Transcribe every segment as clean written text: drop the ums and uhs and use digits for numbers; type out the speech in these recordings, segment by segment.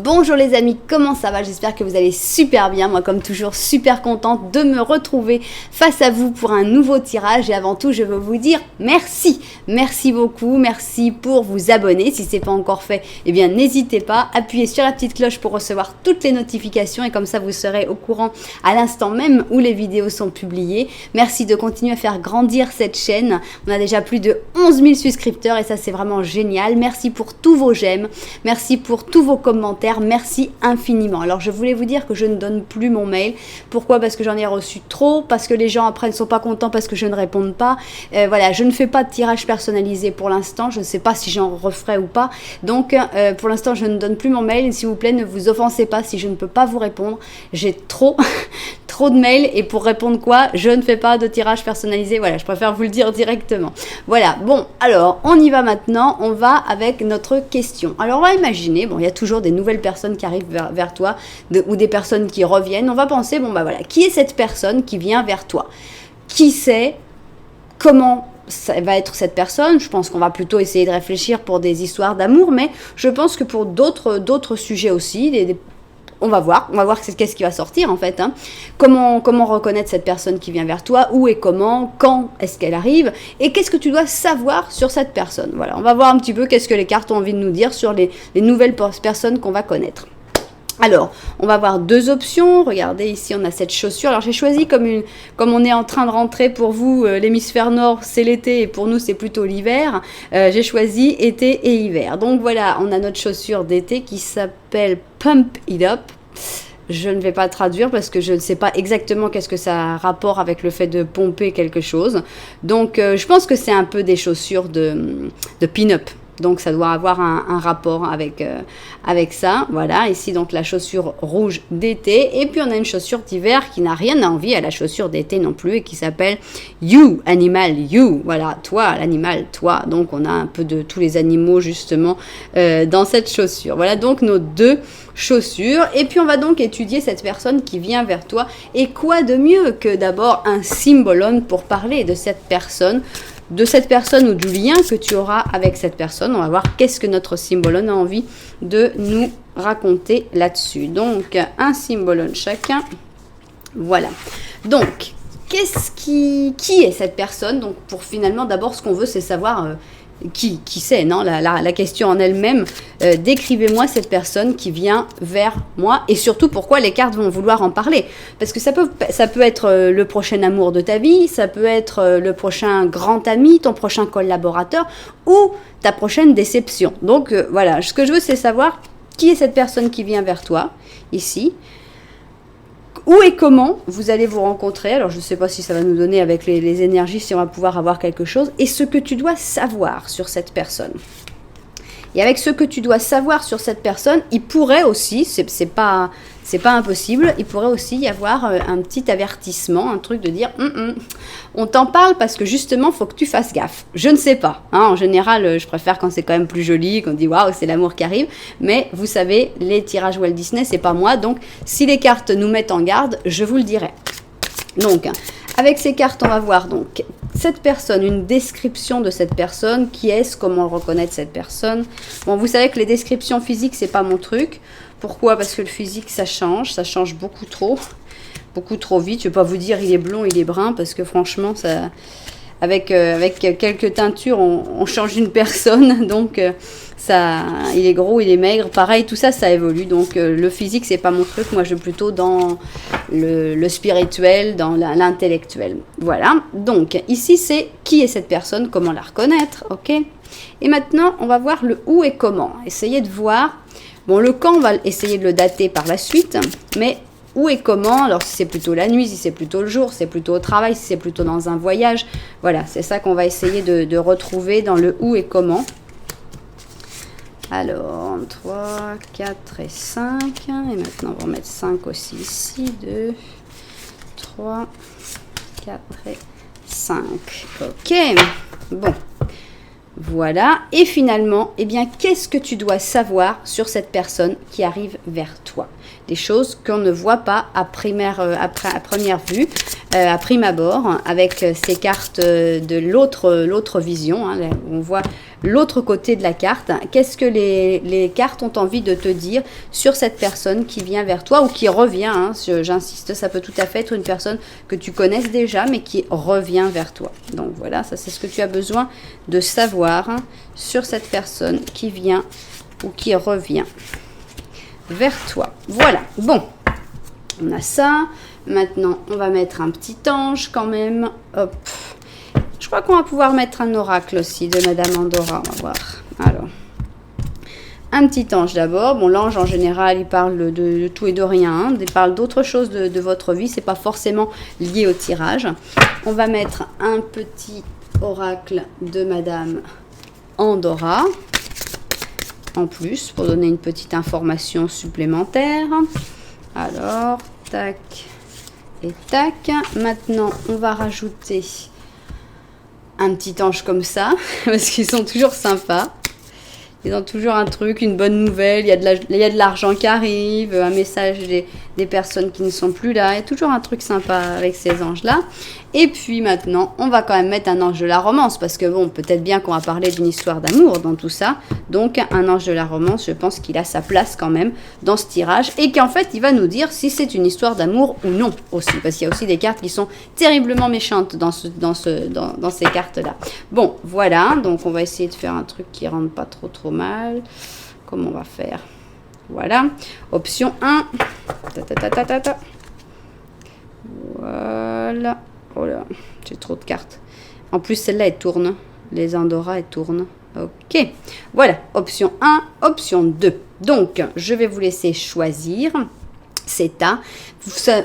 Bonjour les amis, comment ça va? J'espère que vous allez super bien. Moi comme toujours super contente de me retrouver face à vous pour un nouveau tirage. Et avant tout je veux vous dire merci. Merci beaucoup, merci pour vous abonner. Si ce n'est pas encore fait, eh bien n'hésitez pas. Appuyez sur la petite cloche pour recevoir toutes les notifications. Et comme ça vous serez au courant à l'instant même où les vidéos sont publiées. Merci de continuer à faire grandir cette chaîne. On a déjà plus de 11 000 souscripteurs et ça c'est vraiment génial. Merci pour tous vos j'aime. Merci pour tous vos commentaires, merci infiniment. Alors je voulais vous dire que je ne donne plus mon mail. Pourquoi? Parce que j'en ai reçu trop, parce que les gens après ne sont pas contents parce que je ne réponds pas. Voilà, je ne fais pas de tirage personnalisé pour l'instant. Je ne sais pas si j'en referai ou pas. Donc pour l'instant je ne donne plus mon mail. S'il vous plaît, ne vous offensez pas si je ne peux pas vous répondre. J'ai trop trop de mails et pour répondre quoi, je ne fais pas de tirage personnalisé. Voilà, je préfère vous le dire directement. Voilà, bon, alors on y va maintenant. On va avec notre question. Alors on va imaginer, bon, il y a toujours des nouvelles personnes qui arrivent vers toi ou des personnes qui reviennent. On va penser, bon bah voilà, qui est cette personne qui vient vers toi? Qui c'est? Comment ça va être cette personne? Je pense qu'on va plutôt essayer de réfléchir pour des histoires d'amour, mais je pense que pour d'autres sujets aussi, on va voir qu'est-ce qui va sortir en fait. Hein. Comment reconnaître cette personne qui vient vers toi, où et comment, quand est-ce qu'elle arrive, et qu'est-ce que tu dois savoir sur cette personne. Voilà, on va voir un petit peu qu'est-ce que les cartes ont envie de nous dire sur les nouvelles personnes qu'on va connaître. Alors, on va avoir deux options. Regardez, ici, on a cette chaussure. Alors, j'ai choisi comme on est en train de rentrer pour vous, l'hémisphère nord, c'est l'été, et pour nous, c'est plutôt l'hiver. J'ai choisi été et hiver. Donc, voilà, on a notre chaussure d'été qui s'appelle Pump It Up. Je ne vais pas traduire parce que je ne sais pas exactement qu'est-ce que ça a rapport avec le fait de pomper quelque chose. Donc, je pense que c'est un peu des chaussures de pin-up. Donc ça doit avoir un rapport avec ça. Voilà, ici donc la chaussure rouge d'été. Et puis on a une chaussure d'hiver qui n'a rien à envier à la chaussure d'été non plus. Et qui s'appelle You, animal, you. Voilà, toi, l'animal, toi. Donc on a un peu de tous les animaux justement dans cette chaussure. Voilà donc nos deux chaussures. Et puis on va donc étudier cette personne qui vient vers toi. Et quoi de mieux que d'abord un symbolone pour parler de cette personne ou du lien que tu auras avec cette personne. On va voir qu'est-ce que notre symbolone a envie de nous raconter là-dessus. Donc, un symbolone chacun. Voilà. Donc, qui est cette personne? Donc, pour finalement, d'abord, ce qu'on veut, c'est savoir qui c'est, non? La question en elle-même. Décrivez-moi cette personne qui vient vers moi et surtout pourquoi les cartes vont vouloir en parler. Parce que ça peut être le prochain amour de ta vie, ça peut être le prochain grand ami, ton prochain collaborateur ou ta prochaine déception. Donc voilà, ce que je veux, c'est savoir qui est cette personne qui vient vers toi, ici. Où et comment vous allez vous rencontrer. Alors, je ne sais pas si ça va nous donner avec les énergies, si on va pouvoir avoir quelque chose. Et ce que tu dois savoir sur cette personne. Et avec ce que tu dois savoir sur cette personne, il pourrait aussi, c'est pas impossible, il pourrait aussi y avoir un petit avertissement, un truc de dire on t'en parle parce que justement, il faut que tu fasses gaffe. Je ne sais pas. Hein, en général, je préfère quand c'est quand même plus joli, qu'on dit waouh, c'est l'amour qui arrive. Mais vous savez, les tirages Walt Disney, c'est pas moi. Donc, si les cartes nous mettent en garde, je vous le dirai. Donc, avec ces cartes, on va voir donc cette personne, une description de cette personne, qui est-ce, comment reconnaître cette personne. Bon, vous savez que les descriptions physiques, c'est pas mon truc. Pourquoi? Parce que le physique, ça change beaucoup trop vite. Je vais pas vous dire il est blond, il est brun, parce que franchement, ça, avec quelques teintures, on change une personne. Donc, il est gros, il est maigre, pareil, tout ça, ça évolue. Donc, le physique, c'est pas mon truc. Moi, je suis plutôt dans le spirituel, dans l'intellectuel. Voilà. Donc, ici, c'est qui est cette personne, comment la reconnaître, ok? Et maintenant, on va voir le où et comment. Essayez de voir. Bon, le quand, on va essayer de le dater par la suite, mais où et comment, alors si c'est plutôt la nuit, si c'est plutôt le jour, si c'est plutôt au travail, si c'est plutôt dans un voyage, voilà, c'est ça qu'on va essayer de retrouver dans le où et comment. Alors, 3, 4 et 5, et maintenant on va mettre 5 aussi ici, 2, 3, 4 et 5, ok, bon. Voilà, et finalement, eh bien, qu'est-ce que tu dois savoir sur cette personne qui arrive vers toi? Des choses qu'on ne voit pas à première vue, à prime abord, avec ces cartes de l'autre vision. Hein, on voit l'autre côté de la carte. Qu'est-ce que les cartes ont envie de te dire sur cette personne qui vient vers toi ou qui revient, hein, j'insiste, ça peut tout à fait être une personne que tu connaisses déjà mais qui revient vers toi. Donc voilà, ça c'est ce que tu as besoin de savoir, hein, sur cette personne qui vient ou qui revient vers toi. Voilà, bon, on a ça. Maintenant, on va mettre un petit ange quand même. Hop. Je crois qu'on va pouvoir mettre un oracle aussi de Madame Andorra. On va voir. Alors, un petit ange d'abord. Bon, l'ange en général, il parle de tout et de rien, hein. Il parle d'autre chose de votre vie. C'est pas forcément lié au tirage. On va mettre un petit oracle de Madame Andorra en plus pour donner une petite information supplémentaire. Alors, tac et tac. Maintenant, on va rajouter un petit ange comme ça, parce qu'ils sont toujours sympas. Ils ont toujours un truc, une bonne nouvelle, il y a de l'argent qui arrive, un message des personnes qui ne sont plus là. Il y a toujours un truc sympa avec ces anges-là. Et puis maintenant, on va quand même mettre un ange de la romance, parce que bon, peut-être bien qu'on va parler d'une histoire d'amour dans tout ça. Donc un ange de la romance, je pense qu'il a sa place quand même dans ce tirage, et qu'en fait, il va nous dire si c'est une histoire d'amour ou non aussi, parce qu'il y a aussi des cartes qui sont terriblement méchantes dans ces cartes-là. Bon, voilà, donc on va essayer de faire un truc qui rentre pas trop mal. Comment on va faire? Voilà, option 1. Voilà. Oh là, j'ai trop de cartes. En plus, celle-là, elle tourne. Les Andorra, elles tournent. Ok. Voilà, option 1, option 2. Donc, je vais vous laisser choisir. C'est à.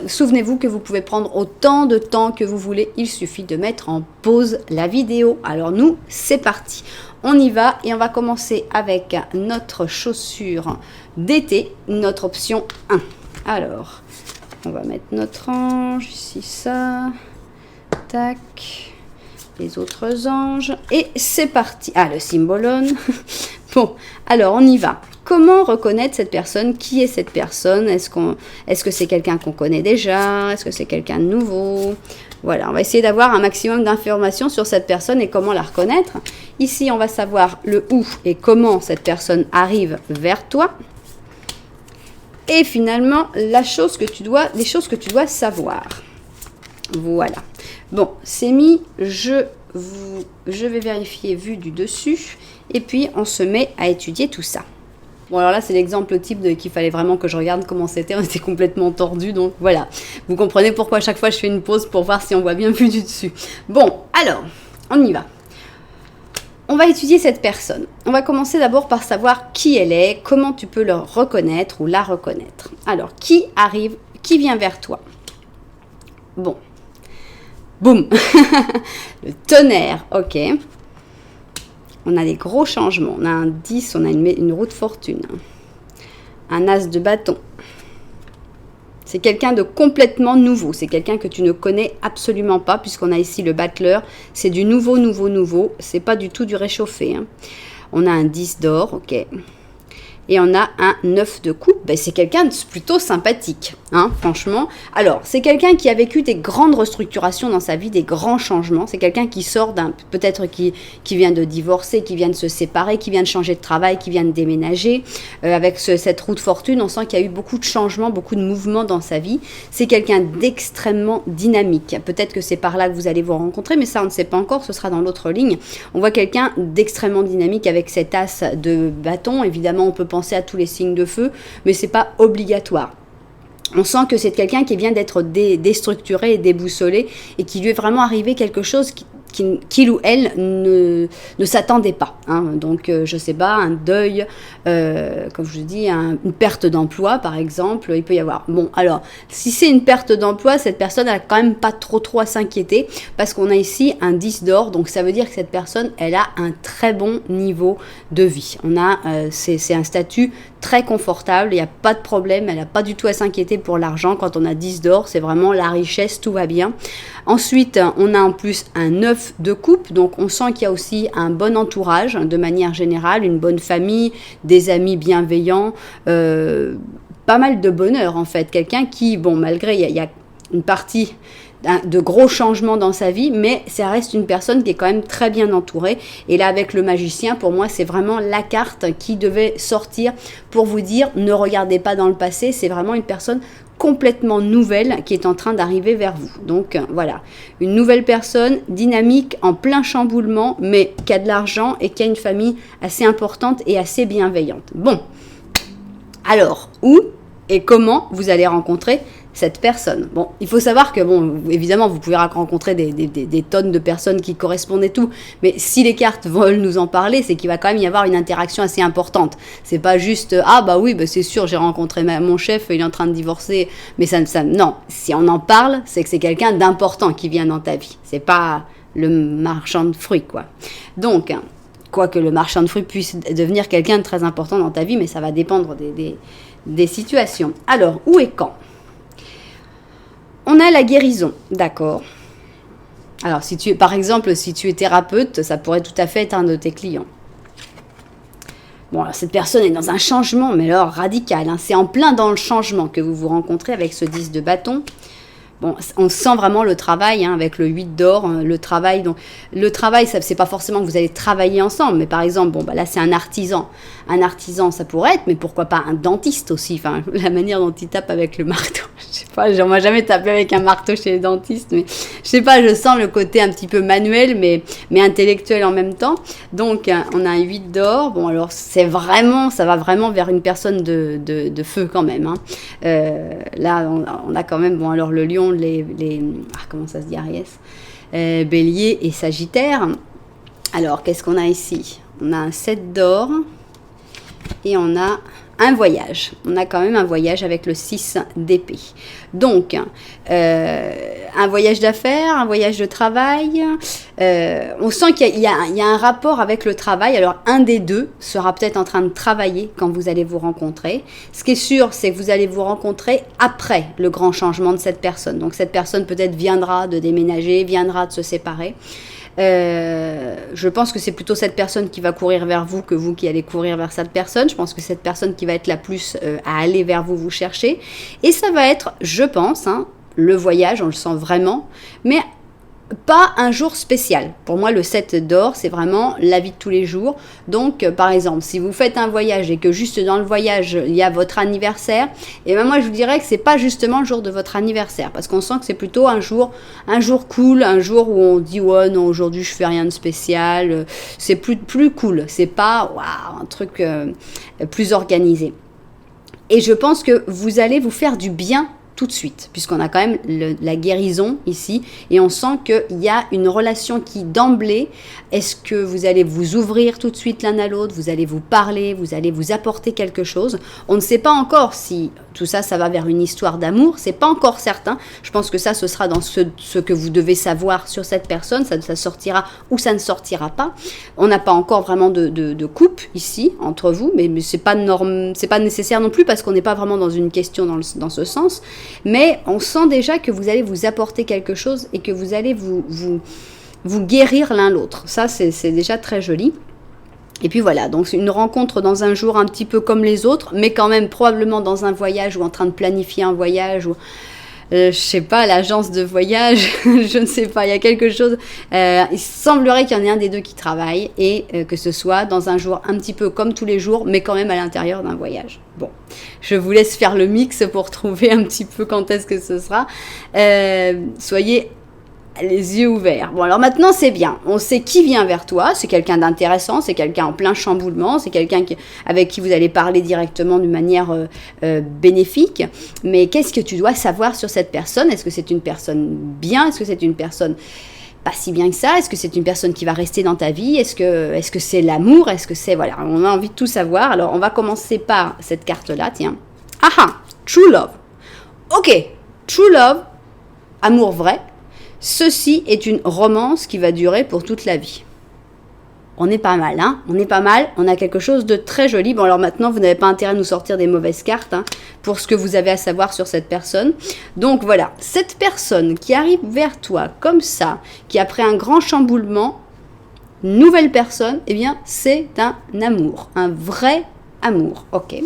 Souvenez-vous que vous pouvez prendre autant de temps que vous voulez. Il suffit de mettre en pause la vidéo. Alors nous, c'est parti. On y va et on va commencer avec notre chaussure d'été, notre option 1. Alors, on va mettre notre ange, ici ça, tac, les autres anges, et c'est parti. Ah, le symbolone. Bon, alors on y va. Comment reconnaître cette personne? Qui est cette personne? Est-ce que c'est quelqu'un qu'on connaît déjà? Est-ce que c'est quelqu'un de nouveau? Voilà, on va essayer d'avoir un maximum d'informations sur cette personne et comment la reconnaître. Ici, on va savoir le où et comment cette personne arrive vers toi. Et finalement, les choses que tu dois savoir. Voilà. Bon, c'est mis. Je vais vérifier vue du dessus. Et puis, on se met à étudier tout ça. Bon, alors là, c'est l'exemple type qu'il fallait vraiment que je regarde comment c'était. On était complètement tordu, donc voilà. Vous comprenez pourquoi à chaque fois, je fais une pause pour voir si on voit bien vue du dessus. Bon, alors, on y va. On va étudier cette personne. On va commencer d'abord par savoir qui elle est, comment tu peux le reconnaître ou la reconnaître. Alors, qui arrive, qui vient vers toi? Bon. Boum. Le tonnerre, ok. On a des gros changements. On a un 10, on a une roue de fortune. Un as de bâton. C'est quelqu'un de complètement nouveau. C'est quelqu'un que tu ne connais absolument pas, puisqu'on a ici le battleur. C'est du nouveau. C'est pas du tout du réchauffé, hein. On a un 10 d'or, ok. Et on a un 9 de coupe. Ben, c'est quelqu'un de plutôt sympathique, hein, franchement. Alors, c'est quelqu'un qui a vécu des grandes restructurations dans sa vie, des grands changements. C'est quelqu'un qui sort peut-être qui vient de divorcer, qui vient de se séparer, qui vient de changer de travail, qui vient de déménager. Avec cette roue de fortune, on sent qu'il y a eu beaucoup de changements, beaucoup de mouvements dans sa vie. C'est quelqu'un d'extrêmement dynamique. Peut-être que c'est par là que vous allez vous rencontrer, mais ça, on ne sait pas encore. Ce sera dans l'autre ligne. On voit quelqu'un d'extrêmement dynamique avec cet as de bâton. Évidemment, on peut penser à tous les signes de feu, mais c'est pas obligatoire. On sent que c'est quelqu'un qui vient d'être déstructuré et déboussolé et qui lui est vraiment arrivé quelque chose qu'il ou elle ne s'attendait pas, hein. Donc je sais pas, un deuil, comme je vous dis, une perte d'emploi par exemple, il peut y avoir. Bon, alors si c'est une perte d'emploi, cette personne n'a quand même pas trop à s'inquiéter, parce qu'on a ici un 10 d'or, donc ça veut dire que cette personne, elle a un très bon niveau de vie. C'est un statut très confortable, il n'y a pas de problème, elle n'a pas du tout à s'inquiéter pour l'argent. Quand on a 10 d'or, c'est vraiment la richesse, tout va bien. Ensuite, on a en plus un 9 de coupe, donc on sent qu'il y a aussi un bon entourage de manière générale, une bonne famille, des amis bienveillants, pas mal de bonheur en fait. Quelqu'un qui, bon, malgré, il y a une partie de gros changements dans sa vie, mais ça reste une personne qui est quand même très bien entourée. Et là, avec le magicien, pour moi, c'est vraiment la carte qui devait sortir pour vous dire, ne regardez pas dans le passé, c'est vraiment une personne complètement nouvelle qui est en train d'arriver vers vous. Donc voilà, une nouvelle personne dynamique, en plein chamboulement, mais qui a de l'argent et qui a une famille assez importante et assez bienveillante. Bon, alors, où et comment vous allez rencontrer cette personne? Bon, il faut savoir que, bon, évidemment, vous pouvez rencontrer des tonnes de personnes qui correspondent et tout, mais si les cartes veulent nous en parler, c'est qu'il va quand même y avoir une interaction assez importante. C'est pas juste, ah bah oui, bah c'est sûr, j'ai rencontré mon chef, il est en train de divorcer, mais non, si on en parle, c'est que c'est quelqu'un d'important qui vient dans ta vie. C'est pas le marchand de fruits, quoi. Donc, quoique le marchand de fruits puisse devenir quelqu'un de très important dans ta vie, mais ça va dépendre des situations. Alors, où et quand? On a la guérison, d'accord. Alors, par exemple, si tu es thérapeute, ça pourrait tout à fait être un de tes clients. Bon, alors cette personne est dans un changement, mais alors radical. Hein. C'est en plein dans le changement que vous vous rencontrez avec ce 10 de bâton. Bon, on sent vraiment le travail avec le 8 d'or, le travail. Donc, le travail, ça c'est pas forcément que vous allez travailler ensemble, mais par exemple, bon, bah là c'est un artisan. Un artisan, ça pourrait être, mais pourquoi pas un dentiste aussi. Enfin, la manière dont il tape avec le marteau, je sais pas, on m'a jamais tapé avec un marteau chez les dentistes, mais je sais pas, je sens le côté un petit peu manuel, mais intellectuel en même temps. Donc, on a un 8 d'or. Bon, alors ça va vraiment vers une personne de feu quand même. Là, on a quand même, bon, alors le lion, comment ça se dit, Aries, Bélier et Sagittaire. Alors, qu'est-ce qu'on a ici? On a un 7 d'or et on a un voyage. On a quand même un voyage avec le 6 d'épée. Donc, un voyage d'affaires, un voyage de travail. On sent qu'il y a un rapport avec le travail. Alors, un des deux sera peut-être en train de travailler quand vous allez vous rencontrer. Ce qui est sûr, c'est que vous allez vous rencontrer après le grand changement de cette personne. Donc, cette personne peut-être viendra de déménager, viendra de se séparer. Je pense que c'est plutôt cette personne qui va courir vers vous que vous qui allez courir vers cette personne. Je pense que c'est cette personne qui va être la plus à aller vers vous, vous chercher. Et ça va être, je pense, le voyage, on le sent vraiment, mais pas un jour spécial. Pour moi, le 7 d'or, c'est vraiment la vie de tous les jours. Donc, par exemple, si vous faites un voyage et que juste dans le voyage, il y a votre anniversaire, et ben moi, je vous dirais que c'est pas justement le jour de votre anniversaire, parce qu'on sent que c'est plutôt un jour cool, un jour où on dit, ouais, non, aujourd'hui, je fais rien de spécial. C'est plus cool. C'est pas, waouh, un truc plus organisé. Et je pense que vous allez vous faire du bien tout de suite, puisqu'on a quand même la guérison ici, et on sent qu'il y a une relation qui d'emblée, est-ce que vous allez vous ouvrir tout de suite l'un à l'autre, vous allez vous parler, vous allez vous apporter quelque chose. On ne sait pas encore si tout ça, ça va vers une histoire d'amour, c'est pas encore certain. Je pense que ça, ce sera dans ce que vous devez savoir sur cette personne, ça sortira ou ça ne sortira pas. On n'a pas encore vraiment de coupe ici, entre vous, mais c'est pas nécessaire non plus, parce qu'on n'est pas vraiment dans une question dans ce sens. Mais on sent déjà que vous allez vous apporter quelque chose et que vous allez vous guérir l'un l'autre. Ça, c'est déjà très joli. Et puis voilà, donc c'est une rencontre dans un jour un petit peu comme les autres, mais quand même probablement dans un voyage ou en train de planifier un voyage ou... je sais pas, l'agence de voyage, je ne sais pas, il y a quelque chose. Il semblerait qu'il y en ait un des deux qui travaille et que ce soit dans un jour un petit peu comme tous les jours, mais quand même à l'intérieur d'un voyage. Bon, je vous laisse faire le mix pour trouver un petit peu quand est-ce que ce sera. Soyez les yeux ouverts. Bon, alors maintenant, c'est bien. On sait qui vient vers toi. C'est quelqu'un d'intéressant, c'est quelqu'un en plein chamboulement, c'est quelqu'un avec qui vous allez parler directement d'une manière bénéfique. Mais qu'est-ce que tu dois savoir sur cette personne? Est-ce que c'est une personne bien? Est-ce que c'est une personne pas si bien que ça? Est-ce que c'est une personne qui va rester dans ta vie? Est-ce que c'est l'amour? Est-ce que c'est... Voilà, on a envie de tout savoir. Alors, on va commencer par cette carte-là, tiens. Ah, True Love. Ok, True Love, amour vrai. Ceci est une romance qui va durer pour toute la vie. On est pas mal, hein? On est pas mal. On a quelque chose de très joli. Bon, alors maintenant, vous n'avez pas intérêt à nous sortir des mauvaises cartes pour ce que vous avez à savoir sur cette personne. Donc voilà, cette personne qui arrive vers toi comme ça, qui après un grand chamboulement, nouvelle personne, eh bien, c'est un amour, un vrai amour. Ok.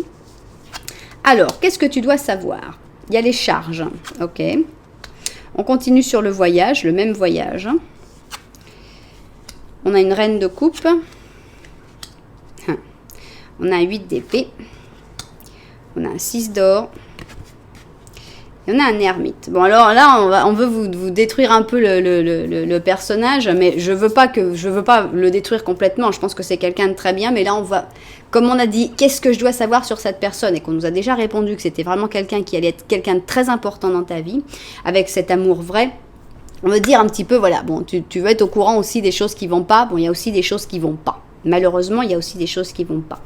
Alors, qu'est-ce que tu dois savoir? Il y a les charges. Ok. On continue sur le voyage, le même voyage. On a une reine de coupe. On a un 8 d'épée. On a un 6 d'or. Et on a un ermite. Bon, alors là, on veut vous détruire un peu le personnage, mais je veux pas le détruire complètement. Je pense que c'est quelqu'un de très bien, mais là, comme on a dit, qu'est-ce que je dois savoir sur cette personne, et qu'on nous a déjà répondu que c'était vraiment quelqu'un qui allait être quelqu'un de très important dans ta vie, avec cet amour vrai. On veut dire un petit peu, voilà, bon, tu veux être au courant aussi des choses qui vont pas. Bon, il y a aussi des choses qui vont pas. Malheureusement, il y a aussi des choses qui vont pas.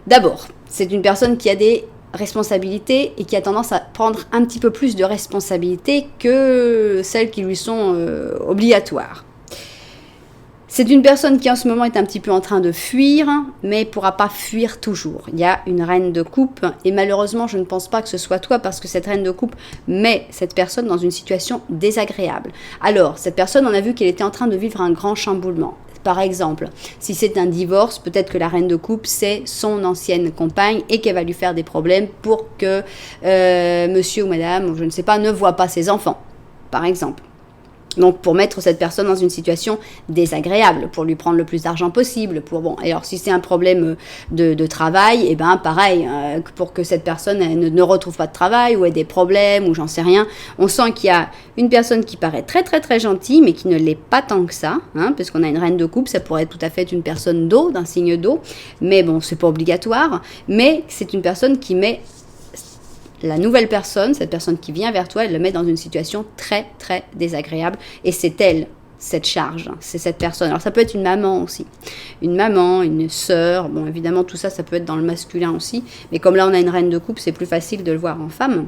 D'abord, c'est une personne qui a des responsabilités et qui a tendance à prendre un petit peu plus de responsabilités que celles qui lui sont obligatoires. C'est une personne qui en ce moment est un petit peu en train de fuir, mais ne pourra pas fuir toujours. Il y a une reine de coupe et malheureusement je ne pense pas que ce soit toi, parce que cette reine de coupe met cette personne dans une situation désagréable. Alors, cette personne, on a vu qu'elle était en train de vivre un grand chamboulement. Par exemple, si c'est un divorce, peut-être que la reine de coupe, c'est son ancienne compagne et qu'elle va lui faire des problèmes pour que monsieur ou madame, ou je ne sais pas, ne voit pas ses enfants, par exemple. Donc, pour mettre cette personne dans une situation désagréable, pour lui prendre le plus d'argent possible, alors si c'est un problème de travail, et ben pareil, pour que cette personne ne retrouve pas de travail, ou ait des problèmes, ou j'en sais rien. On sent qu'il y a une personne qui paraît très très très gentille, mais qui ne l'est pas tant que ça, parce qu'on a une reine de coupe, ça pourrait être tout à fait une personne d'eau, d'un signe d'eau, mais bon, c'est pas obligatoire, mais c'est une personne qui met la nouvelle personne, cette personne qui vient vers toi, elle le met dans une situation très, très désagréable. Et c'est elle, cette charge, c'est cette personne. Alors ça peut être une maman aussi. Une maman, une sœur. Bon, évidemment, tout ça, ça peut être dans le masculin aussi. Mais comme là, on a une reine de coupe, c'est plus facile de le voir en femme.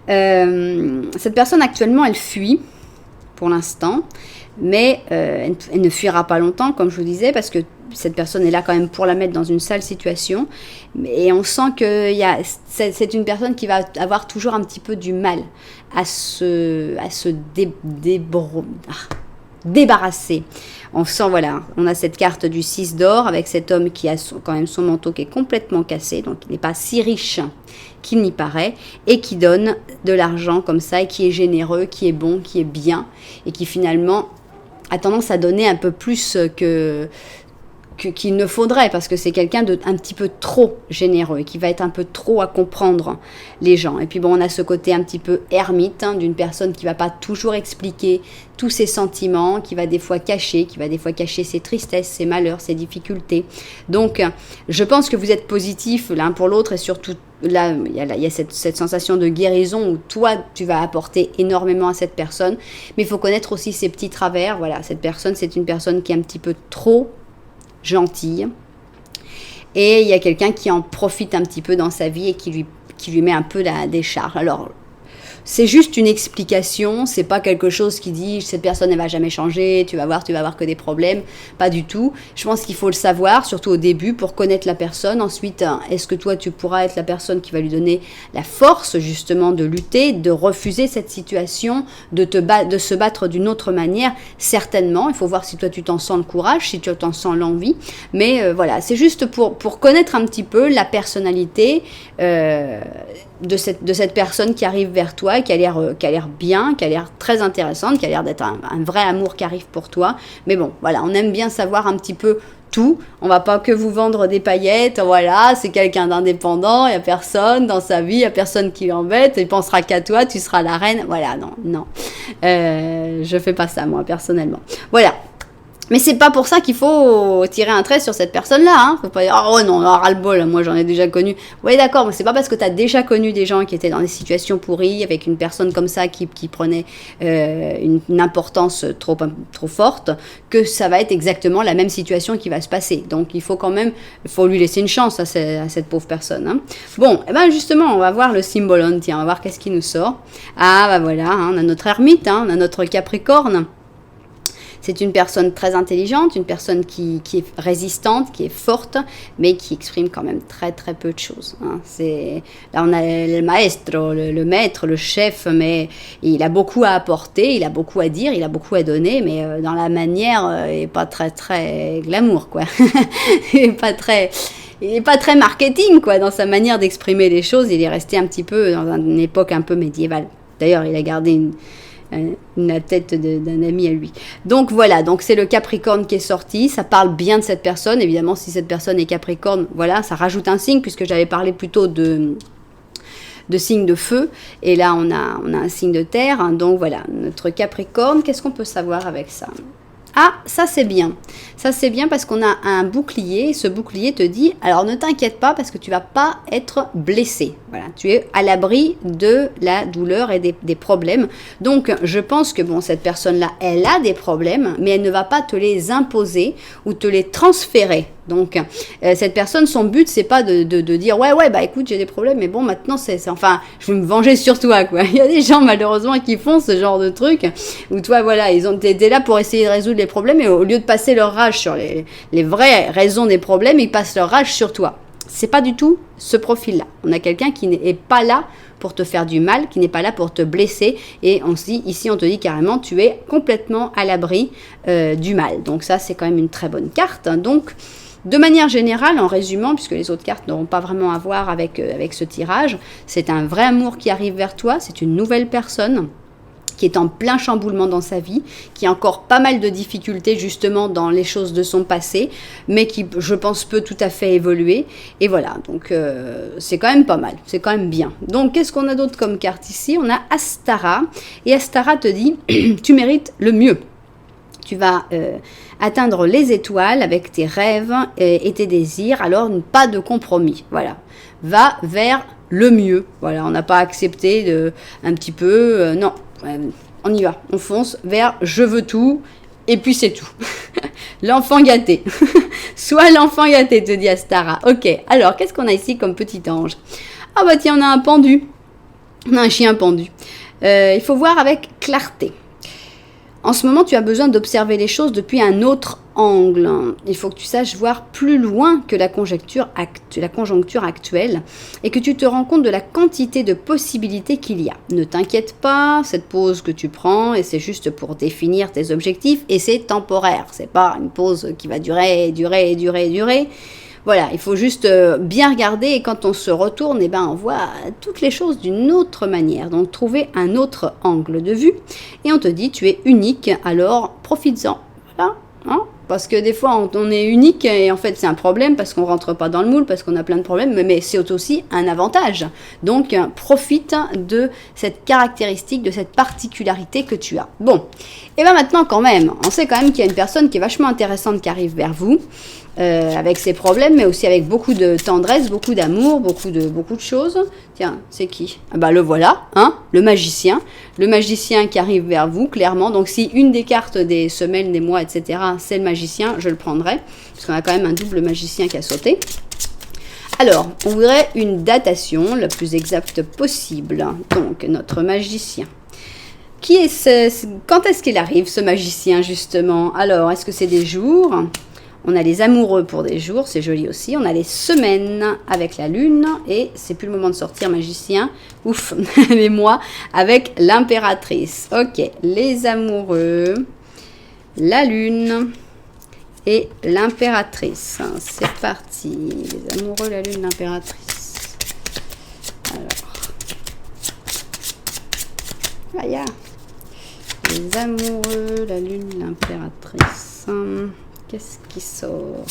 Cette personne, actuellement, elle fuit, pour l'instant. Mais elle ne fuira pas longtemps, comme je vous disais, parce que cette personne est là quand même pour la mettre dans une sale situation. Et on sent que c'est une personne qui va avoir toujours un petit peu du mal à se débarrasser. On sent, voilà, on a cette carte du 6 d'or avec cet homme qui a quand même son manteau qui est complètement cassé, donc il n'est pas si riche qu'il n'y paraît, et qui donne de l'argent comme ça, et qui est généreux, qui est bon, qui est bien, et qui finalement a tendance à donner un peu plus qu'il ne faudrait, parce que c'est quelqu'un de un petit peu trop généreux et qui va être un peu trop à comprendre les gens. Et puis bon, on a ce côté un petit peu ermite, d'une personne qui va pas toujours expliquer tous ses sentiments, qui va des fois cacher ses tristesses, ses malheurs, ses difficultés. Donc, je pense que vous êtes positifs l'un pour l'autre, et surtout là, il y a cette sensation de guérison où toi, tu vas apporter énormément à cette personne. Mais il faut connaître aussi ses petits travers. Voilà, cette personne, c'est une personne qui est un petit peu trop gentille, et il y a quelqu'un qui en profite un petit peu dans sa vie et qui lui met un peu la décharge. Alors c'est juste une explication, c'est pas quelque chose qui dit cette personne elle va jamais changer, tu vas voir que des problèmes, pas du tout. Je pense qu'il faut le savoir, surtout au début, pour connaître la personne. Ensuite, est-ce que toi tu pourras être la personne qui va lui donner la force justement de lutter, de refuser cette situation, de se battre d'une autre manière? Certainement, il faut voir si toi tu t'en sens le courage, si tu t'en sens l'envie, mais voilà, c'est juste pour connaître un petit peu la personnalité de cette personne qui arrive vers toi, qui a l'air bien, qui a l'air très intéressante, qui a l'air d'être un vrai amour qui arrive pour toi. Mais bon, voilà, on aime bien savoir un petit peu tout. On va pas que vous vendre des paillettes, voilà, c'est quelqu'un d'indépendant, il y a personne dans sa vie, il y a personne qui l'embête, il pensera qu'à toi, tu seras la reine. Voilà, non. Je fais pas ça, moi, personnellement. Voilà. Mais c'est pas pour ça qu'il faut tirer un trait sur cette personne-là, Faut pas dire, oh non, ras-le-bol, moi j'en ai déjà connu. Oui, d'accord, mais c'est pas parce que t'as déjà connu des gens qui étaient dans des situations pourries, avec une personne comme ça qui prenait une importance trop forte, que ça va être exactement la même situation qui va se passer. Donc il faut lui laisser une chance à cette pauvre personne, Bon, et ben justement, on va voir le symbolon, tiens, on va voir qu'est-ce qui nous sort. Ah, bah voilà, on a notre ermite, on a notre Capricorne. C'est une personne très intelligente, une personne qui est résistante, qui est forte, mais qui exprime quand même très très peu de choses. Là, on a le maestro, le maître, le chef, mais il a beaucoup à apporter, il a beaucoup à dire, il a beaucoup à donner, mais dans la manière, il n'est pas très très glamour, quoi. Il n'est pas très marketing, quoi, dans sa manière d'exprimer les choses. Il est resté un petit peu dans une époque un peu médiévale. D'ailleurs, il a gardé la tête d'un ami à lui. Donc voilà, donc c'est le Capricorne qui est sorti, ça parle bien de cette personne, évidemment si cette personne est Capricorne, voilà, ça rajoute un signe, puisque j'avais parlé plutôt de signes de feu, et là on a un signe de terre, hein, donc voilà, notre Capricorne, qu'est-ce qu'on peut savoir avec ça ? Ah, ça c'est bien. Ça c'est bien parce qu'on a un bouclier. Ce bouclier te dit, alors ne t'inquiète pas parce que tu vas pas être blessé. Voilà, tu es à l'abri de la douleur et des problèmes. Donc je pense que bon, cette personne-là, elle a des problèmes, mais elle ne va pas te les imposer ou te les transférer. Donc cette personne, son but c'est pas de dire ouais bah écoute j'ai des problèmes, mais bon maintenant enfin je vais me venger sur toi quoi. Il y a des gens malheureusement qui font ce genre de truc où toi voilà ils ont été là pour essayer de résoudre les problèmes et au lieu de passer leur rage sur les vraies raisons des problèmes, ils passent leur rage sur toi. C'est pas du tout ce profil-là. On a quelqu'un qui n'est pas là pour te faire du mal, qui n'est pas là pour te blesser. Et ici, on te dit carrément, tu es complètement à l'abri du mal. Donc ça, c'est quand même une très bonne carte. Donc, de manière générale, en résumant, puisque les autres cartes n'auront pas vraiment à voir avec ce tirage, c'est un vrai amour qui arrive vers toi, c'est une nouvelle personne qui est en plein chamboulement dans sa vie, qui a encore pas mal de difficultés justement dans les choses de son passé, mais qui, je pense, peut tout à fait évoluer. Et voilà, donc c'est quand même pas mal, c'est quand même bien. Donc, qu'est-ce qu'on a d'autre comme carte ici ? On a Astara, et Astara te dit, tu mérites le mieux. Tu vas atteindre les étoiles avec tes rêves et tes désirs, alors pas de compromis. Voilà, va vers le mieux. Voilà, on n'a pas accepté un petit peu, non. On y va, on fonce vers je veux tout et puis c'est tout. L'enfant gâté. Sois l'enfant gâté, te dit Astara. Ok, alors qu'est-ce qu'on a ici comme petit ange ? Ah bah tiens, on a un pendu. On a un chien pendu. Il faut voir avec clarté. En ce moment, tu as besoin d'observer les choses depuis un autre angle. Il faut que tu saches voir plus loin que la conjoncture actuelle et que tu te rends compte de la quantité de possibilités qu'il y a. Ne t'inquiète pas, cette pause que tu prends, et c'est juste pour définir tes objectifs, et c'est temporaire. C'est pas une pause qui va durer. Voilà, il faut juste bien regarder et quand on se retourne, on voit toutes les choses d'une autre manière. Donc, trouver un autre angle de vue. Et on te dit, tu es unique, alors profites-en. Voilà, hein ? Parce que des fois, on est unique et en fait, c'est un problème parce qu'on ne rentre pas dans le moule, parce qu'on a plein de problèmes, mais c'est aussi un avantage. Donc, profite de cette caractéristique, de cette particularité que tu as. Bon, et bien maintenant quand même, on sait quand même qu'il y a une personne qui est vachement intéressante qui arrive vers vous. Avec ses problèmes, mais aussi avec beaucoup de tendresse, beaucoup d'amour, beaucoup de choses. Tiens, c'est qui ? Ah bah le voilà, hein, le magicien qui arrive vers vous, clairement. Donc si une des cartes des semaines, des mois, etc., c'est le magicien, je le prendrai, parce qu'on a quand même un double magicien qui a sauté. Alors, on voudrait une datation la plus exacte possible. Donc, notre magicien. Quand est-ce qu'il arrive, ce magicien, justement ? Alors, est-ce que c'est des jours ? On a les amoureux pour des jours, c'est joli aussi. On a les semaines avec la lune. Et c'est plus le moment de sortir magicien. Ouf, les mois avec l'impératrice. Ok, les amoureux, la lune et l'impératrice. C'est parti. Les amoureux, la lune, l'impératrice. Alors. Aïe. Les amoureux, la lune, l'impératrice. Qu'est-ce qui sort ?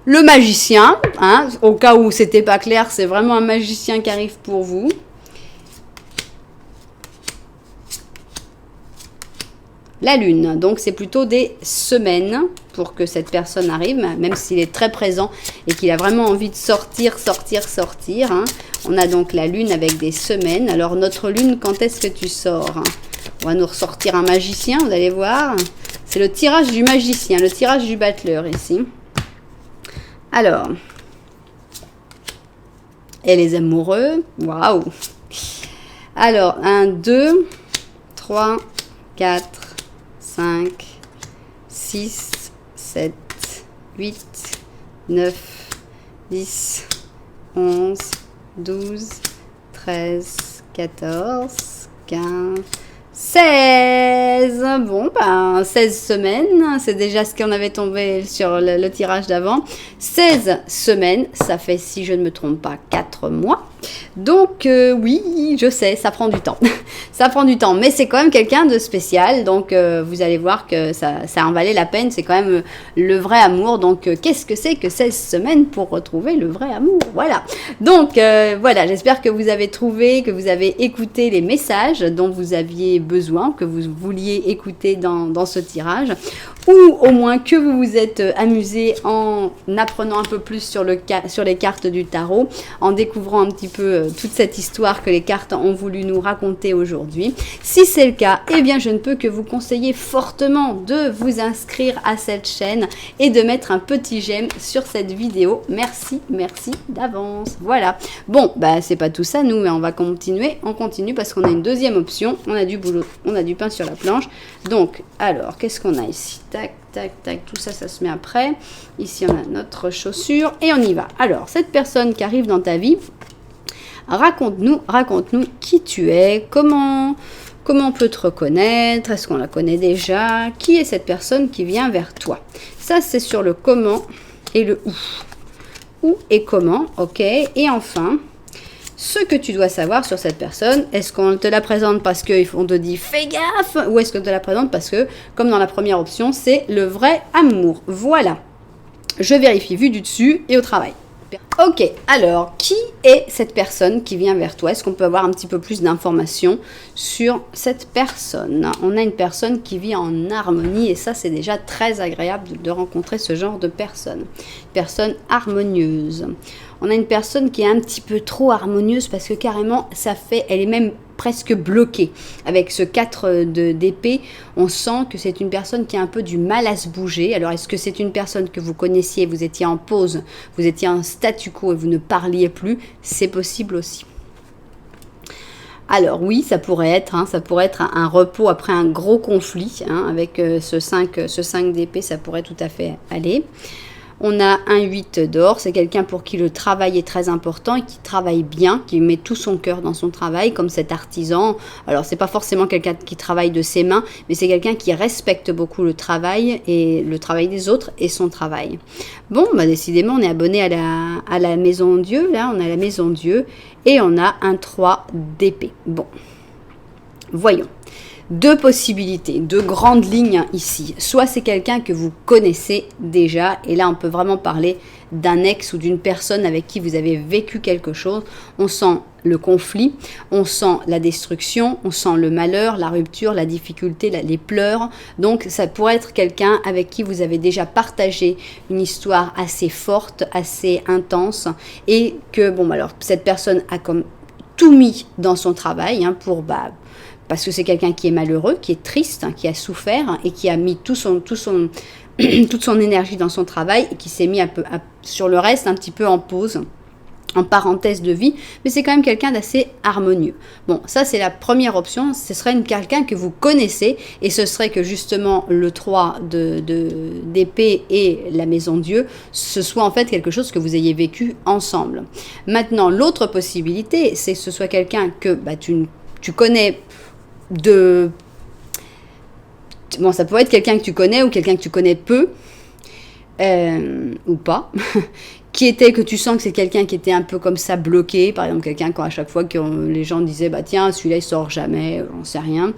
Le magicien, hein, au cas où c'était pas clair, c'est vraiment un magicien qui arrive pour vous. La lune, donc c'est plutôt des semaines pour que cette personne arrive, même s'il est très présent et qu'il a vraiment envie de sortir. Hein. On a donc la lune avec des semaines. Alors notre lune, quand est-ce que tu sors ? On va nous ressortir un magicien, vous allez voir. C'est le tirage du magicien, le tirage du battleur ici. Alors, et les amoureux, waouh. Alors, 1, 2, 3, 4, 5, 6, 7, 8, 9, 10, 11, 12, 13, 14, 15... 16, bon, 16 semaines, c'est déjà ce qu'on avait tombé sur le tirage d'avant. 16 semaines, ça fait, si je ne me trompe pas, 4 mois. Donc oui, je sais, ça prend du temps. Ça prend du temps, mais c'est quand même quelqu'un de spécial. Donc vous allez voir que ça en valait la peine. C'est quand même le vrai amour. Donc qu'est-ce que c'est que 16 semaines pour retrouver le vrai amour? Voilà. Donc voilà, j'espère que vous avez trouvé, que vous avez écouté les messages dont vous aviez besoin, que vous vouliez écouter dans ce tirage. Ou au moins que vous vous êtes amusé en apprenant un peu plus sur les cartes du tarot, en découvrant un petit peu toute cette histoire que les cartes ont voulu nous raconter aujourd'hui. Si c'est le cas, eh bien je ne peux que vous conseiller fortement de vous inscrire à cette chaîne et de mettre un petit j'aime sur cette vidéo. Merci d'avance. Voilà. Bon, bah c'est pas tout ça nous, mais on va continuer. On continue parce qu'on a une deuxième option. On a du boulot, on a du pain sur la planche. Donc, alors, qu'est-ce qu'on a ici? Tac, tac, tac, tout ça, ça se met après. Ici, on a notre chaussure et on y va. Alors, cette personne qui arrive dans ta vie, raconte-nous qui tu es, comment on peut te reconnaître, est-ce qu'on la connaît déjà, qui est cette personne qui vient vers toi. Ça, c'est sur le comment et le où. Où et comment, ok. Et enfin, ce que tu dois savoir sur cette personne, est-ce qu'on te la présente parce qu'on te dit fais gaffe, ou est-ce qu'on te la présente parce que, comme dans la première option, c'est le vrai amour. Voilà, je vérifie vue du dessus et au travail. Ok, alors, qui est cette personne qui vient vers toi? Est-ce qu'on peut avoir un petit peu plus d'informations sur cette personne? On a une personne qui vit en harmonie et ça, c'est déjà très agréable de rencontrer ce genre de personne. Personne harmonieuse. On a une personne qui est un petit peu trop harmonieuse parce que carrément, elle est même presque bloquée. Avec ce 4 d'épée, on sent que c'est une personne qui a un peu du mal à se bouger. Alors, est-ce que c'est une personne que vous connaissiez, vous étiez en pause, vous étiez en statu quo et vous ne parliez plus? C'est possible aussi. Alors oui, ça pourrait être un repos après un gros conflit, avec ce 5 d'épée, ça pourrait tout à fait aller. On a un 8 d'or, c'est quelqu'un pour qui le travail est très important et qui travaille bien, qui met tout son cœur dans son travail, comme cet artisan. Alors, c'est pas forcément quelqu'un qui travaille de ses mains, mais c'est quelqu'un qui respecte beaucoup le travail des autres et son travail. Bon, bah décidément, on est abonné à la maison Dieu, là, on a la maison Dieu, et on a un 3 d'épée. Bon, voyons. Deux possibilités, deux grandes lignes ici. Soit c'est quelqu'un que vous connaissez déjà, et là on peut vraiment parler d'un ex ou d'une personne avec qui vous avez vécu quelque chose. On sent le conflit, on sent la destruction, on sent le malheur, la rupture, la difficulté, les pleurs. Donc ça pourrait être quelqu'un avec qui vous avez déjà partagé une histoire assez forte, assez intense, et que, bon, alors cette personne a comme tout mis dans son travail parce que c'est quelqu'un qui est malheureux, qui est triste, qui a souffert et qui a mis toute son énergie dans son travail et qui s'est mis sur le reste un petit peu en pause, en parenthèse de vie, mais c'est quand même quelqu'un d'assez harmonieux. Bon, ça c'est la première option, ce serait quelqu'un que vous connaissez et ce serait que justement le 3 d'épée et la maison Dieu, ce soit en fait quelque chose que vous ayez vécu ensemble. Maintenant, l'autre possibilité, c'est que ce soit quelqu'un que tu connais bon, ça peut être quelqu'un que tu connais ou quelqu'un que tu connais peu ou pas que tu sens que c'est quelqu'un qui était un peu comme ça bloqué, par exemple quelqu'un quand à chaque fois que les gens disaient bah tiens celui-là il sort jamais, j'en sais rien,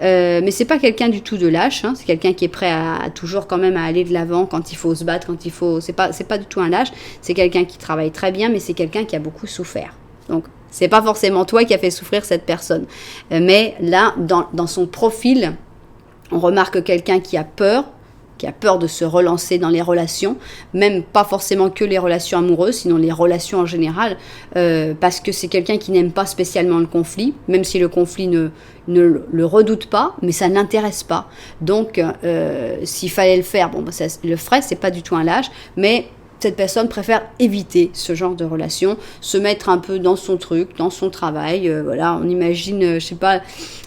mais c'est pas quelqu'un du tout de lâche, c'est quelqu'un qui est prêt à toujours quand même à aller de l'avant quand il faut se battre, c'est pas du tout un lâche, c'est quelqu'un qui travaille très bien, mais c'est quelqu'un qui a beaucoup souffert. Donc c'est pas forcément toi qui as fait souffrir cette personne. Mais là, dans son profil, on remarque quelqu'un qui a peur de se relancer dans les relations, même pas forcément que les relations amoureuses, sinon les relations en général, parce que c'est quelqu'un qui n'aime pas spécialement le conflit, même si le conflit ne le redoute pas, mais ça n'intéresse pas. Donc, s'il fallait le faire, ça le ferait, c'est pas du tout un lâche, mais cette personne préfère éviter ce genre de relation, se mettre un peu dans son truc, dans son travail. Voilà, on imagine, je sais pas,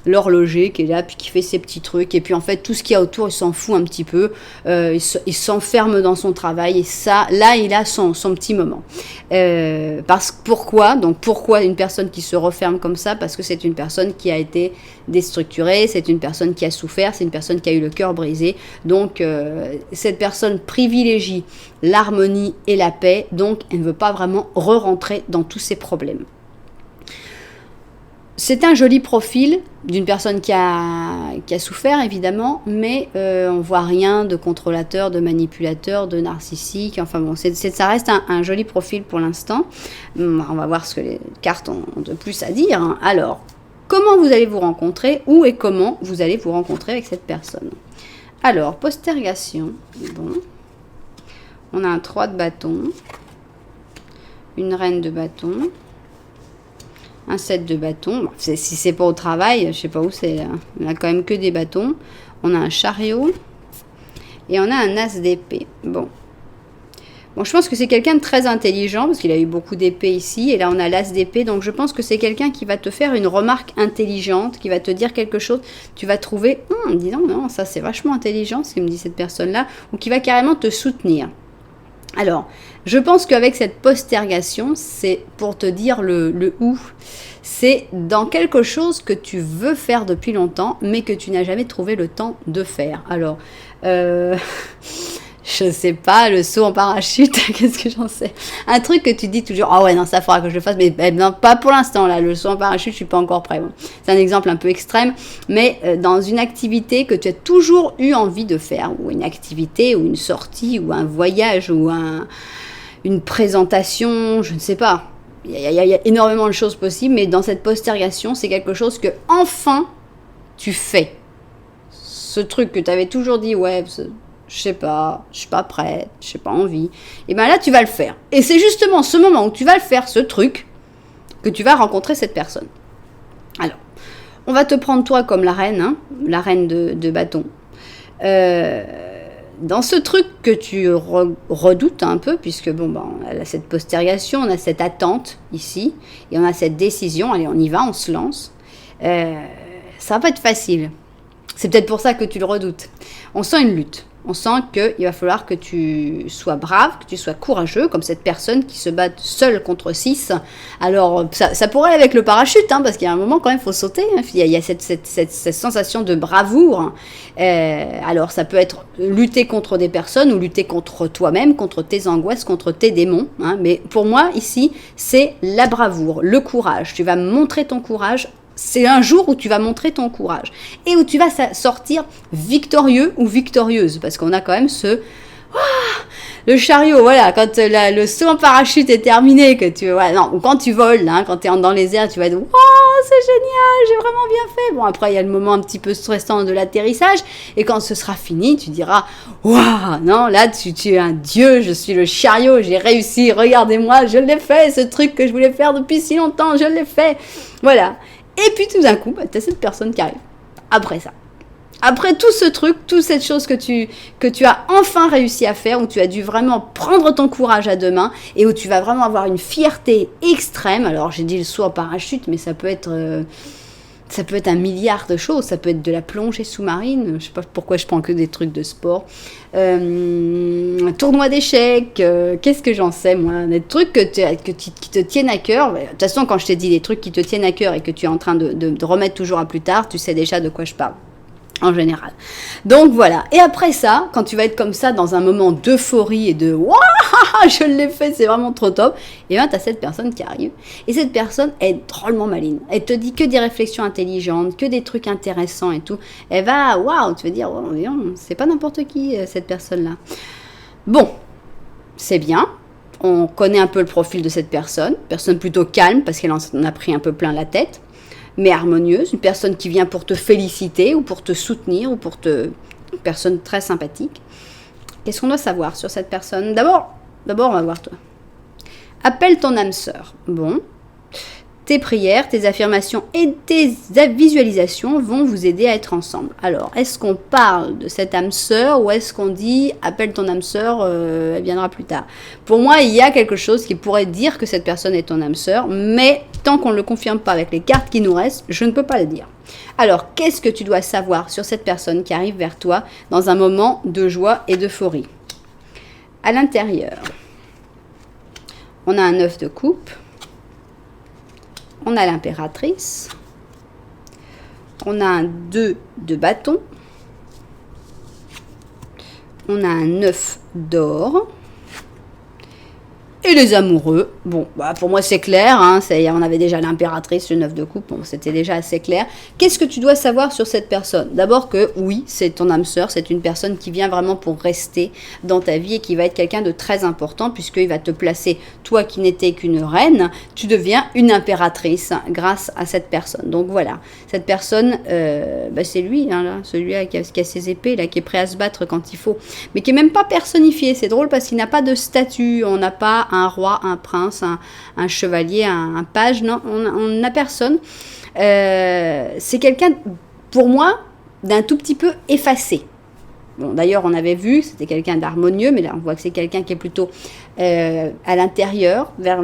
l'horloger qui est là, puis qui fait ses petits trucs, et puis en fait, tout ce qu'il y a autour, il s'en fout un petit peu. Il s'enferme dans son travail, et ça, là, il a son petit moment. Pourquoi une personne qui se referme comme ça? Parce que c'est une personne qui a été déstructurée, c'est une personne qui a souffert, c'est une personne qui a eu le cœur brisé. Donc, cette personne privilégie l'harmonie et la paix, donc elle ne veut pas vraiment re-rentrer dans tous ces problèmes. C'est un joli profil d'une personne qui a souffert, évidemment, mais on voit rien de contrôlateur, de manipulateur, de narcissique. Enfin bon, ça reste un joli profil pour l'instant. On va voir ce que les cartes ont de plus à dire, hein. Alors, comment vous allez vous rencontrer? Où et comment vous allez vous rencontrer avec cette personne? Alors, postergation. Bon. On a un 3 de bâton. Une reine de bâton. Un 7 de bâton. Bon, si c'est pas au travail, je sais pas où c'est. On a quand même que des bâtons. On a un chariot. Et on a un as d'épée. Bon, je pense que c'est quelqu'un de très intelligent, parce qu'il a eu beaucoup d'épées ici. Et là, on a l'as d'épée. Donc, je pense que c'est quelqu'un qui va te faire une remarque intelligente, qui va te dire quelque chose. Tu vas trouver, dis donc, non, ça c'est vachement intelligent, ce que me dit cette personne-là. Ou qui va carrément te soutenir. Alors, je pense qu'avec cette postergation, c'est pour te dire le où. C'est dans quelque chose que tu veux faire depuis longtemps, mais que tu n'as jamais trouvé le temps de faire. Alors, je sais pas, le saut en parachute, qu'est-ce que j'en sais? Un truc que tu dis toujours, ah ouais, non, ça faudra que je le fasse, mais non, pas pour l'instant, là, le saut en parachute, je suis pas encore prêt. Bon. C'est un exemple un peu extrême, mais dans une activité que tu as toujours eu envie de faire, ou une activité, ou une sortie, ou un voyage, ou une présentation, je ne sais pas. Il y a énormément de choses possibles, mais dans cette postergation, c'est quelque chose que, enfin, tu fais. Ce truc que tu avais toujours dit, ouais, je sais pas, je suis pas prête, je n'ai pas envie, et bien là tu vas le faire. Et c'est justement ce moment où tu vas le faire, ce truc, que tu vas rencontrer cette personne. Alors, on va te prendre toi comme la reine, hein, la reine de bâton. Dans ce truc que tu redoutes un peu, puisque bon, on a cette postergation, on a cette attente ici, et on a cette décision, allez on y va, on se lance. Ça va pas être facile. C'est peut-être pour ça que tu le redoutes. On sent une lutte. On sent qu'il va falloir que tu sois brave, que tu sois courageux, comme cette personne qui se bat seule contre 6. Alors, ça pourrait aller avec le parachute, hein, parce qu'il y a un moment quand même, il faut sauter. Hein. Il y a cette sensation de bravoure. Alors, ça peut être lutter contre des personnes ou lutter contre toi-même, contre tes angoisses, contre tes démons. Hein. Mais pour moi, ici, c'est la bravoure, le courage. Tu vas montrer ton courage. C'est un jour où tu vas montrer ton courage et où tu vas sortir victorieux ou victorieuse, parce qu'on a quand même le chariot, voilà, quand le saut en parachute est terminé, que tu, ouais, non, ou quand tu voles, hein, quand tu es dans les airs, tu vas dire, oh, c'est génial, j'ai vraiment bien fait. Bon, après, il y a le moment un petit peu stressant de l'atterrissage, et quand ce sera fini, tu diras, waouh, non, là, tu es un dieu, je suis le chariot, j'ai réussi, regardez-moi, je l'ai fait, ce truc que je voulais faire depuis si longtemps, je l'ai fait, voilà. Et puis tout d'un coup, tu as cette personne qui arrive. Après ça. Après tout ce truc, toute cette chose que tu as enfin réussi à faire, où tu as dû vraiment prendre ton courage à deux mains, et où tu vas vraiment avoir une fierté extrême. Alors j'ai dit le saut en parachute, mais ça peut être un milliard de choses. Ça peut être de la plongée sous-marine. Je sais pas pourquoi je prends que des trucs de sport. Un tournoi d'échecs. Qu'est-ce que j'en sais, moi? Des trucs qui te tiennent à cœur. De toute façon, quand je t'ai dit des trucs qui te tiennent à cœur et que tu es en train de remettre toujours à plus tard, tu sais déjà de quoi je parle. En général. Donc voilà. Et après ça, quand tu vas être comme ça dans un moment d'euphorie et de waouh, je l'ai fait, c'est vraiment trop top, et bien tu as cette personne qui arrive. Et cette personne est drôlement maligne. Elle te dit que des réflexions intelligentes, que des trucs intéressants et tout. Elle va, waouh, tu vas dire, oh, c'est pas n'importe qui cette personne-là. Bon, c'est bien. On connaît un peu le profil de cette personne. Personne plutôt calme parce qu'elle en a pris un peu plein la tête, mais harmonieuse, une personne qui vient pour te féliciter ou pour te soutenir ou une personne très sympathique. Qu'est-ce qu'on doit savoir sur cette personne? D'abord, on va voir toi. Appelle ton âme sœur. Bon. Tes prières, tes affirmations et tes visualisations vont vous aider à être ensemble. Alors, est-ce qu'on parle de cette âme sœur ou est-ce qu'on dit appelle ton âme sœur, elle viendra plus tard? Pour moi, il y a quelque chose qui pourrait dire que cette personne est ton âme sœur, mais tant qu'on ne le confirme pas avec les cartes qui nous restent, je ne peux pas le dire. Alors, qu'est-ce que tu dois savoir sur cette personne qui arrive vers toi dans un moment de joie et d'euphorie? À l'intérieur, on a un 9 de coupe. On a l'impératrice, on a un 2 de bâton, on a un 9 d'or, Et les amoureux, bon, bah pour moi c'est clair, hein, on avait déjà l'impératrice, le 9 de coupe, bon, c'était déjà assez clair. Qu'est-ce que tu dois savoir sur cette personne? D'abord que oui, c'est ton âme sœur, c'est une personne qui vient vraiment pour rester dans ta vie et qui va être quelqu'un de très important puisqu'il va te placer, toi qui n'étais qu'une reine, tu deviens une impératrice grâce à cette personne. Donc voilà, cette personne, bah c'est lui, hein, là, celui-là qui a ses épées, là, qui est prêt à se battre quand il faut, mais qui est même pas personnifié. C'est drôle parce qu'il n'a pas de statut, on n'a pas un roi, un prince, un chevalier, un page, non, on n'a personne. C'est quelqu'un, pour moi, d'un tout petit peu effacé. Bon, d'ailleurs, on avait vu, c'était quelqu'un d'harmonieux, mais là, on voit que c'est quelqu'un qui est plutôt à l'intérieur, vers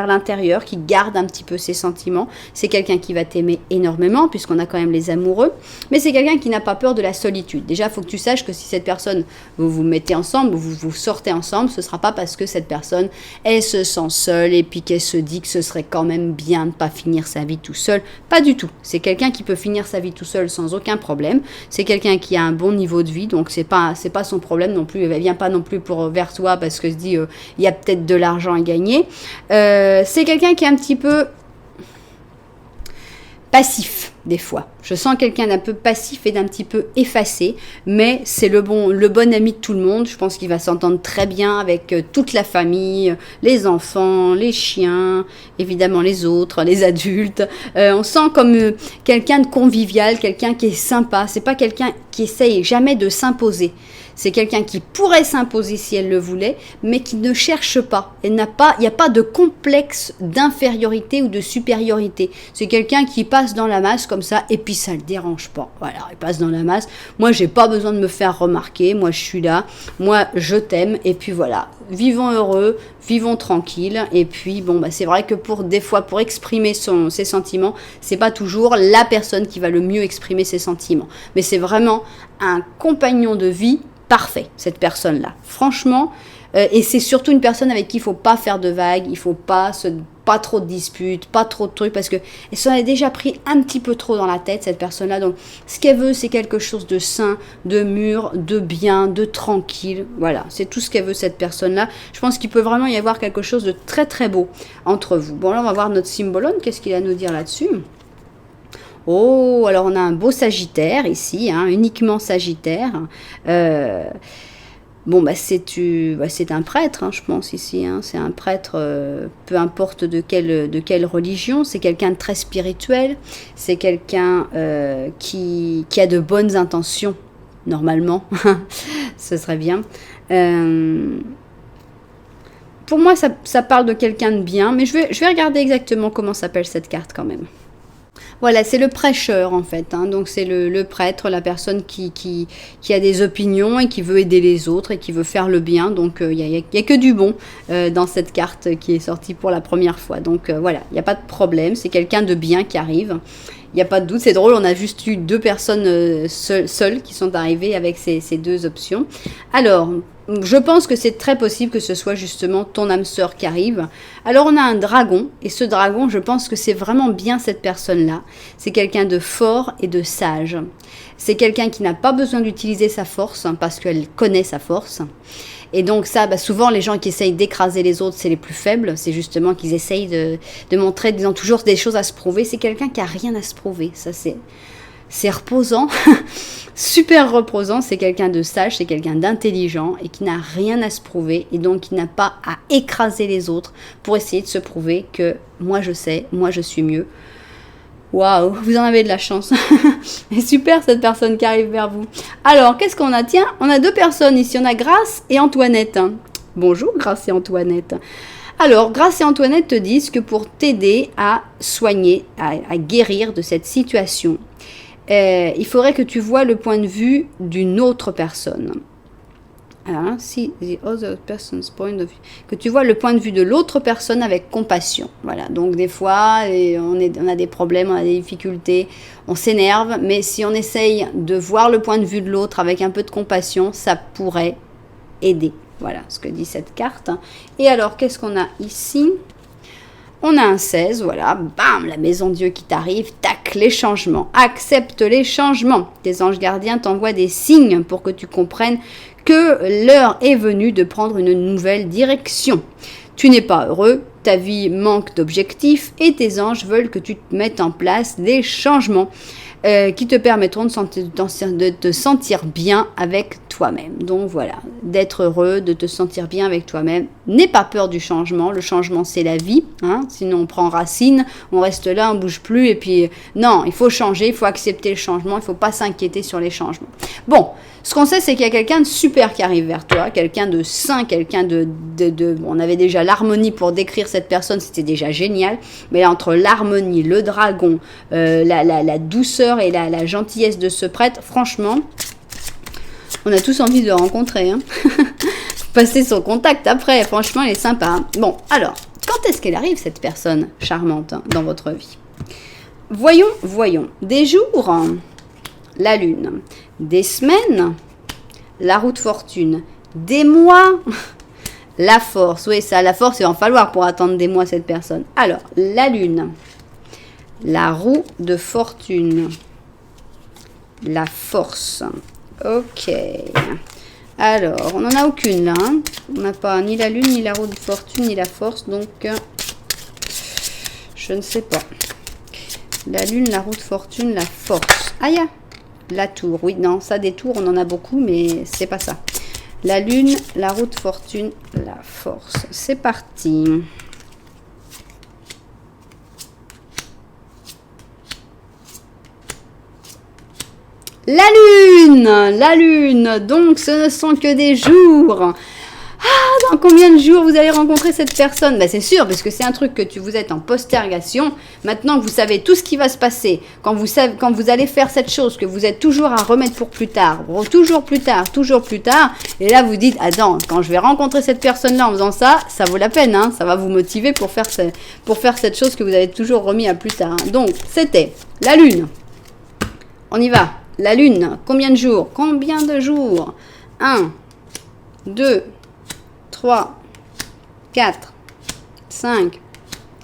l'intérieur, qui garde un petit peu ses sentiments. C'est quelqu'un qui va t'aimer énormément, puisqu'on a quand même les amoureux, mais c'est quelqu'un qui n'a pas peur de la solitude. Déjà, il faut que tu saches que si cette personne, vous vous mettez ensemble, vous sortez ensemble, ce ne sera pas parce que cette personne, elle se sent seule, et puis qu'elle se dit que ce serait quand même bien de ne pas finir sa vie tout seul. Pas du tout. C'est quelqu'un qui peut finir sa vie tout seul sans aucun problème. C'est quelqu'un qui a un bon niveau de vie, donc c'est pas son problème non plus. Elle vient pas non plus vers toi parce que se dit il y a peut-être de l'argent à gagner. C'est quelqu'un qui est un petit peu passif des fois. Je sens quelqu'un d'un peu passif et d'un petit peu effacé, mais c'est le bon ami de tout le monde. Je pense qu'il va s'entendre très bien avec toute la famille, les enfants, les chiens, évidemment les autres, les adultes. On sent comme quelqu'un de convivial, quelqu'un qui est sympa. C'est pas quelqu'un qui essaye jamais de s'imposer. C'est quelqu'un qui pourrait s'imposer si elle le voulait, mais qui ne cherche pas. Il n'y a pas de complexe d'infériorité ou de supériorité. C'est quelqu'un qui passe dans la masse comme ça, et puis ça ne le dérange pas. Voilà, il passe dans la masse. Moi, j'ai pas besoin de me faire remarquer. Moi, je suis là. Moi, je t'aime. Et puis voilà, vivons heureux, vivons tranquilles. Et puis, bon, bah, c'est vrai que des fois, pour exprimer ses sentiments, c'est pas toujours la personne qui va le mieux exprimer ses sentiments. Mais c'est vraiment un compagnon de vie parfait, cette personne-là. Franchement, et c'est surtout une personne avec qui il ne faut pas faire de vagues, il ne faut pas trop de disputes, pas trop de trucs, parce qu'elle s'en est déjà pris un petit peu trop dans la tête, cette personne-là. Donc, ce qu'elle veut, c'est quelque chose de sain, de mûr, de bien, de tranquille. Voilà, c'est tout ce qu'elle veut, cette personne-là. Je pense qu'il peut vraiment y avoir quelque chose de très, très beau entre vous. Bon, là, on va voir notre symbolone. Qu'est-ce qu'il a à nous dire là-dessus ? Oh, alors on a un beau Sagittaire ici, hein, uniquement Sagittaire. Bon, bah c'est un prêtre, hein, je pense ici. Hein, c'est un prêtre, peu importe de quelle religion. C'est quelqu'un de très spirituel. C'est quelqu'un qui a de bonnes intentions, normalement. Ce serait bien. Pour moi, ça parle de quelqu'un de bien, mais je vais regarder exactement comment s'appelle cette carte quand même. Voilà, c'est le prêcheur en fait, hein. Donc c'est le prêtre, la personne qui a des opinions et qui veut aider les autres et qui veut faire le bien. Donc il y a que du bon dans cette carte qui est sortie pour la première fois. Donc voilà, il n'y a pas de problème, c'est quelqu'un de bien qui arrive. Il n'y a pas de doute, c'est drôle, on a juste eu 2 personnes seules qui sont arrivées avec ces 2 options. Alors, je pense que c'est très possible que ce soit justement ton âme sœur qui arrive. Alors, on a un dragon, et ce dragon, je pense que c'est vraiment bien cette personne-là. C'est quelqu'un de fort et de sage. C'est quelqu'un qui n'a pas besoin d'utiliser sa force, hein, parce qu'elle connaît sa force. Et donc ça, souvent les gens qui essayent d'écraser les autres, c'est les plus faibles. C'est justement qu'ils essayent de montrer, ils ont toujours des choses à se prouver. C'est quelqu'un qui a rien à se prouver. Ça, c'est reposant, super reposant. C'est quelqu'un de sage, c'est quelqu'un d'intelligent et qui n'a rien à se prouver. Et donc qui n'a pas à écraser les autres pour essayer de se prouver que moi je sais, moi je suis mieux. Waouh, vous en avez de la chance. C'est super cette personne qui arrive vers vous. Alors, qu'est-ce qu'on a ? Tiens, on a 2 personnes ici. On a Grace et Antoinette. Bonjour Grace et Antoinette. Alors, Grace et Antoinette te disent que pour t'aider à soigner, à guérir de cette situation, il faudrait que tu vois le point de vue d'une autre personne. Hein, si the other person's point of view, que tu vois le point de vue de l'autre personne avec compassion. Voilà, donc des fois on a des problèmes, on a des difficultés, on s'énerve, mais si on essaye de voir le point de vue de l'autre avec un peu de compassion, ça pourrait aider. Voilà ce que dit cette carte. Et alors qu'est-ce qu'on a ici ? On a un 16, voilà, bam, la maison Dieu qui t'arrive, tac, les changements, accepte les changements. Tes anges gardiens t'envoient des signes pour que tu comprennes que l'heure est venue de prendre une nouvelle direction. Tu n'es pas heureux, ta vie manque d'objectifs et tes anges veulent que tu mettes en place des changements qui te permettront de te sentir bien avec toi-même. Donc voilà, d'être heureux, de te sentir bien avec toi-même. N'aie pas peur du changement. Le changement, c'est la vie. Hein. Sinon, on prend racine, on reste là, on bouge plus. Et puis, non, il faut changer, il faut accepter le changement. Il ne faut pas s'inquiéter sur les changements. Bon, ce qu'on sait, c'est qu'il y a quelqu'un de super qui arrive vers toi, quelqu'un de sain, quelqu'un on avait déjà l'harmonie pour décrire cette personne, c'était déjà génial. Mais là, entre l'harmonie, le dragon, la douceur et la gentillesse de ce prêtre, franchement, on a tous envie de le rencontrer. Hein. Passer son contact après, franchement, il est sympa. Hein. Bon, alors, quand est-ce qu'elle arrive, cette personne charmante hein, dans votre vie? Voyons. Des jours, la lune. Des semaines, la roue de fortune. Des mois, la force. Oui, ça, la force, il va en falloir pour attendre des mois, cette personne. Alors, la lune. La roue de fortune. La force. Ok. Alors, on n'en a aucune là. Hein. On n'a pas ni la lune, ni la roue de fortune, ni la force. Donc, je ne sais pas. La lune, la roue de fortune, la force. Ah, la tour. Oui, non, ça des tours, on en a beaucoup, mais c'est pas ça. La lune, la roue de fortune, la force. C'est parti. La lune, donc ce ne sont que des jours. Ah, dans combien de jours vous allez rencontrer cette personne? Ben, c'est sûr, parce que c'est un truc que vous êtes en postergation. Maintenant que vous savez tout ce qui va se passer, quand vous allez faire cette chose que vous êtes toujours à remettre pour plus tard, toujours plus tard, et là vous dites, attends, quand je vais rencontrer cette personne-là en faisant ça, ça vaut la peine, hein, ça va vous motiver pour faire cette chose que vous avez toujours remis à plus tard. Donc, c'était la lune. On y va. La lune, combien de jours? 1, 2, 3, 4, 5,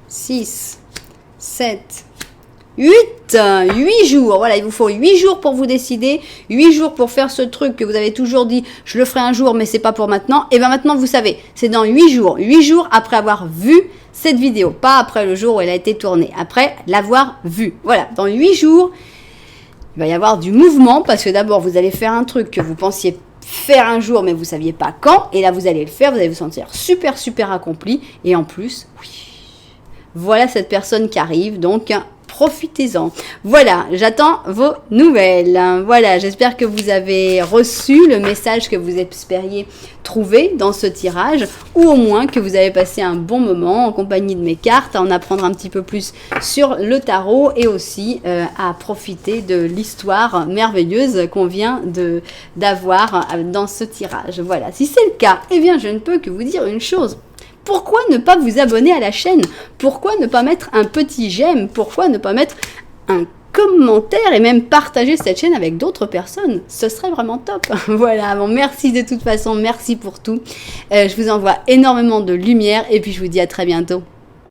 6, 7, 8 jours. Voilà, il vous faut 8 jours pour vous décider, 8 jours pour faire ce truc que vous avez toujours dit, je le ferai un jour, mais c'est pas pour maintenant. Et bien maintenant, vous savez, c'est dans 8 jours après avoir vu cette vidéo. Pas après le jour où elle a été tournée, après l'avoir vue. Voilà, dans 8 jours, il va y avoir du mouvement parce que d'abord, vous allez faire un truc que vous pensiez faire un jour, mais vous ne saviez pas quand. Et là, vous allez le faire, vous allez vous sentir super accompli. Et en plus, oui, voilà cette personne qui arrive. Donc, profitez-en. Voilà, j'attends vos nouvelles. Voilà, j'espère que vous avez reçu le message que vous espériez trouver dans ce tirage, ou au moins que vous avez passé un bon moment en compagnie de mes cartes, à en apprendre un petit peu plus sur le tarot et aussi à profiter de l'histoire merveilleuse qu'on vient d'avoir dans ce tirage. Voilà, si c'est le cas, eh bien je ne peux que vous dire une chose. Pourquoi ne pas vous abonner à la chaîne? Pourquoi ne pas mettre un petit j'aime? Pourquoi ne pas mettre un commentaire et même partager cette chaîne avec d'autres personnes? Ce serait vraiment top. Voilà, bon, merci de toute façon, merci pour tout. Je vous envoie énormément de lumière et puis je vous dis à très bientôt.